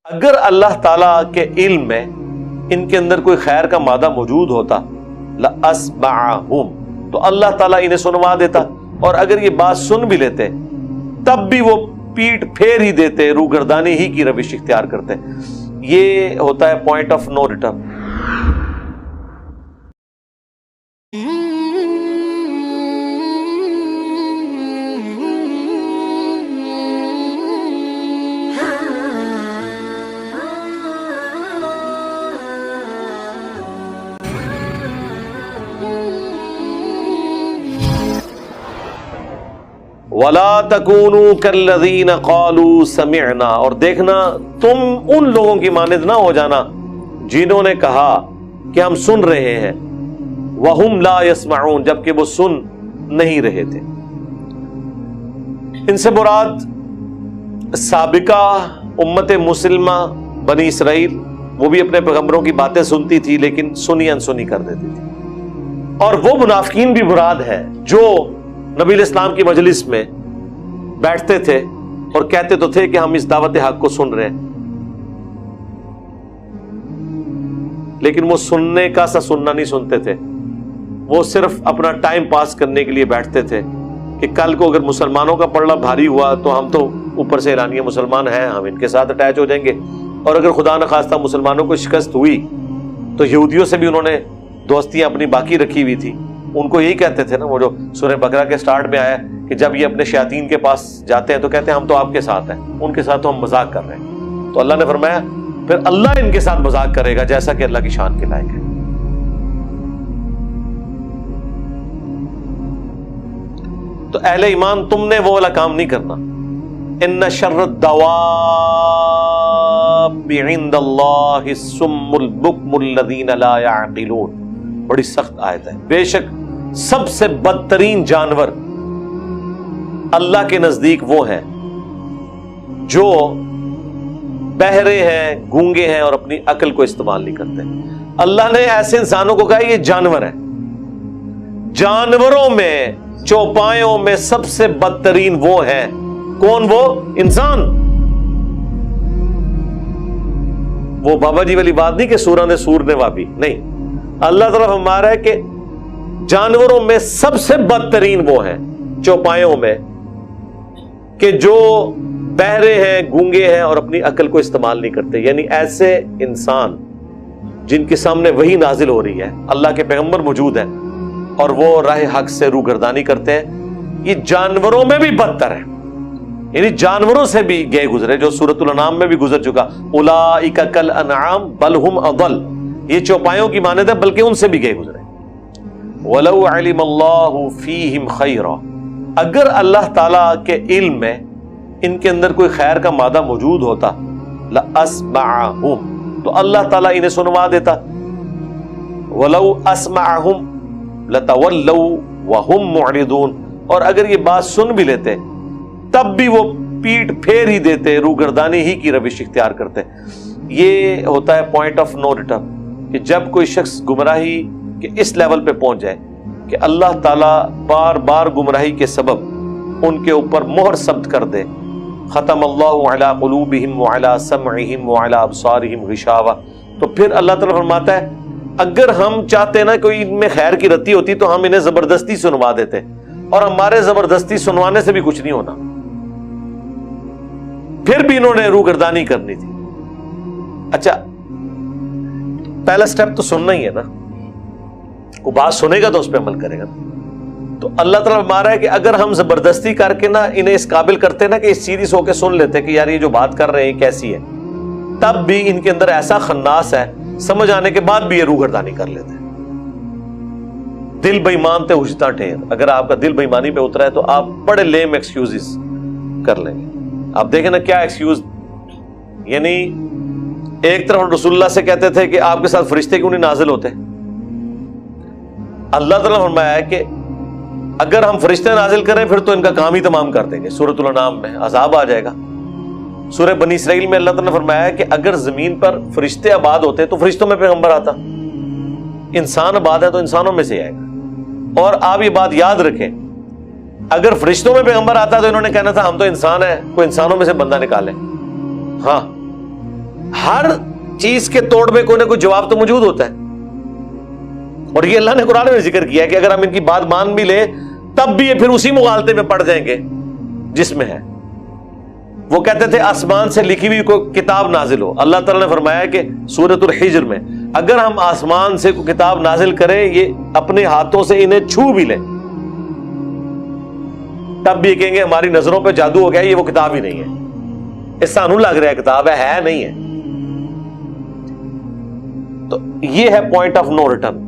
اگر اللہ تعالیٰ کے علم میں ان کے اندر کوئی خیر کا مادہ موجود ہوتا لَأَسْمَعَهُمْ، تو اللہ تعالیٰ انہیں سنوا دیتا، اور اگر یہ بات سن بھی لیتے تب بھی وہ پیٹ پھیر ہی دیتے، روگردانی ہی کی روش اختیار کرتے۔ یہ ہوتا ہے پوائنٹ آف نو ریٹرن۔ وَلَا تَكُونُوا كَالَّذِينَ قَالُوا سَمِعْنَا، اور دیکھنا تم ان لوگوں کی مانند نہ ہو جانا جنہوں نے کہا کہ ہم سن رہے ہیں، وَهُمْ لَا يَسْمَعُونَ، جبکہ وہ سن نہیں رہے تھے۔ ان سے مراد سابقہ امت مسلمہ بنی اسرائیل، وہ بھی اپنے پیغمبروں کی باتیں سنتی تھی لیکن سنی انسنی کر دیتی تھی، اور وہ منافقین بھی مراد ہے جو نبی علیہ السلام کی مجلس میں بیٹھتے تھے اور کہتے تو تھے کہ ہم اس دعوت حق کو سن رہے ہیں، لیکن وہ سننے کا سا سننا نہیں سنتے تھے، وہ صرف اپنا ٹائم پاس کرنے کے لیے بیٹھتے تھے کہ کل کو اگر مسلمانوں کا پلڑا بھاری ہوا تو ہم تو اوپر سے اعلانیہ مسلمان ہیں، ہم ان کے ساتھ اٹیچ ہو جائیں گے، اور اگر خدا نخواستہ مسلمانوں کو شکست ہوئی تو یہودیوں سے بھی انہوں نے دوستیاں اپنی باقی رکھی ہوئی تھی۔ ان کو یہی کہتے تھے نا، وہ جو سورہ بقرہ کے سٹارٹ میں آیا کہ جب یہ اپنے شیاطین کے پاس جاتے ہیں تو کہتے ہیں ہم تو آپ کے ساتھ ہیں، ان کے ساتھ تو ہم مذاق کر رہے ہیں، تو اللہ نے فرمایا پھر اللہ ان کے ساتھ مذاق کرے گا جیسا کہ اللہ کی شان کے لائق ہے۔ تو اہل ایمان تم نے وہ والا کام نہیں کرنا۔ ان شر الدواب عند اللہ الصم البکم الذین لا یعقلون، بڑی سخت آیت ہے۔ بے شک سب سے بدترین جانور اللہ کے نزدیک وہ ہیں جو بہرے ہیں، گونگے ہیں اور اپنی عقل کو استعمال نہیں کرتے۔ اللہ نے ایسے انسانوں کو کہا یہ جانور ہیں، جانوروں میں چوپایوں میں سب سے بدترین وہ ہیں۔ کون وہ؟ انسان۔ وہ بابا جی والی بات نہیں کہ سورہ نے سور نے وابی، نہیں، اللہ طرف ہمارا ہے کہ جانوروں میں سب سے بدترین وہ ہیں چوپایوں میں کہ جو بہرے ہیں، گونگے ہیں اور اپنی عقل کو استعمال نہیں کرتے، یعنی ایسے انسان جن کے سامنے وحی نازل ہو رہی ہے، اللہ کے پیغمبر موجود ہیں اور وہ راہ حق سے روگردانی کرتے ہیں، یہ جانوروں میں بھی بدتر ہے، یعنی جانوروں سے بھی گئے گزرے، جو سورۃ الانعام میں بھی گزر چکا، اولئک کالانعام بل ہم اضل، یہ چوپایوں کی مانند ہے بلکہ ان سے بھی گئے گزرے۔ وَلَوْ عَلِمَ اللَّهُ فِيهِمْ خَيْرًا، اگر اللہ تعالیٰ کے علم میں ان کے اندر کوئی خیر کا مادہ موجود ہوتا لَأَسْمَعَهُمْ، تو اللہ تعالیٰ انہیں سنوا دیتا۔ وَلَوْ أَسْمَعَهُمْ لَتَوَلَّوْا وَهُمْ مُعْرِضُونَ، اور اگر یہ بات سن بھی لیتے تب بھی وہ پیٹ پھیر ہی دیتے، روگردانی ہی کی روش اختیار کرتے۔ یہ ہوتا ہے پوائنٹ آف نو ریٹرن، کہ جب کوئی شخص گمراہی کے اس لیول پہ پہنچ جائے کہ اللہ تعالیٰ بار بار گمراہی کے سبب ان کے اوپر مہر ثبت کر دے، ختم اللہ علی قلوبہم وعلی سمعہم وعلی ابصارہم غشاوہ، تو پھر اللہ تعالیٰ فرماتا ہے اگر ہم چاہتے نا کوئی ان میں خیر کی رتی ہوتی تو ہم انہیں زبردستی سنوا دیتے، اور ہمارے زبردستی سنوانے سے بھی کچھ نہیں ہونا، پھر بھی انہوں نے روگردانی کرنی تھی۔ اچھا، پہلا سٹیپ تو سننا ہی ہے نا، وہ بات سنے گا تو اس پہ عمل کرے گا۔ تو اللہ تعالیٰ ہمارا ہے کہ اگر ہم زبردستی کر کے نا انہیں اس قابل کرتے نا کہ اس سیریس ہو کے سن لیتے کہ یار یہ جو بات کر رہے ہیں کیسی ہے، تب بھی ان کے اندر ایسا خناس ہے، سمجھ آنے کے بعد بھی یہ روگردانی کر لیتے ہیں۔ دل بے ایمان تے اجتا ٹھیر، اگر آپ کا دل بے ایمانی پہ اترا ہے تو آپ بڑے لیم ایکسکیوزز کر لیں گے۔ آپ دیکھیں نا کیا ایکسکیوز، یعنی ایک طرف رسول اللہ سے کہتے تھے کہ آپ کے ساتھ فرشتے کیوں نہیں نازل ہوتے، اللہ تعالیٰ نے فرمایا ہے کہ اگر ہم فرشتے نازل کریں پھر تو ان کا کام ہی تمام کر دیں گے، سورۃ الانعام میں عذاب آ جائے گا۔ سورہ بنی اسرائیل میں اللہ تعالیٰ نے فرمایا ہے کہ اگر زمین پر فرشتے آباد ہوتے تو فرشتوں میں پیغمبر آتا، انسان آباد ہے تو انسانوں میں سے آئے گا۔ اور آپ یہ بات یاد رکھیں، اگر فرشتوں میں پیغمبر آتا تو انہوں نے کہنا تھا ہم تو انسان ہیں، کوئی انسانوں میں سے بندہ نکالے۔ ہاں، ہر چیز کے توڑ میں کوئی نہ کوئی جواب تو موجود ہوتا ہے. اور یہ اللہ نے قرآن میں ذکر کیا ہے کہ اگر ہم ان کی بات مان بھی لیں تب بھی یہ پھر اسی مغالطے میں پڑ جائیں گے جس میں ہے. وہ کہتے تھے آسمان سے لکھی ہوئی کوئی کتاب نازل ہو. اللہ تعالیٰ نے فرمایا کہ سورۃ الحجر میں اگر ہم آسمان سے کوئی کتاب نازل کریں, یہ اپنے ہاتھوں سے انہیں چھو بھی لیں, تب بھی کہیں گے ہماری نظروں پہ جادو ہو گیا, یہ وہ کتاب ہی نہیں ہے, اس سانو لگ رہا ہے کتاب ہے نہیں ہے. تو یہ ہے پوائنٹ آف نو ریٹرن.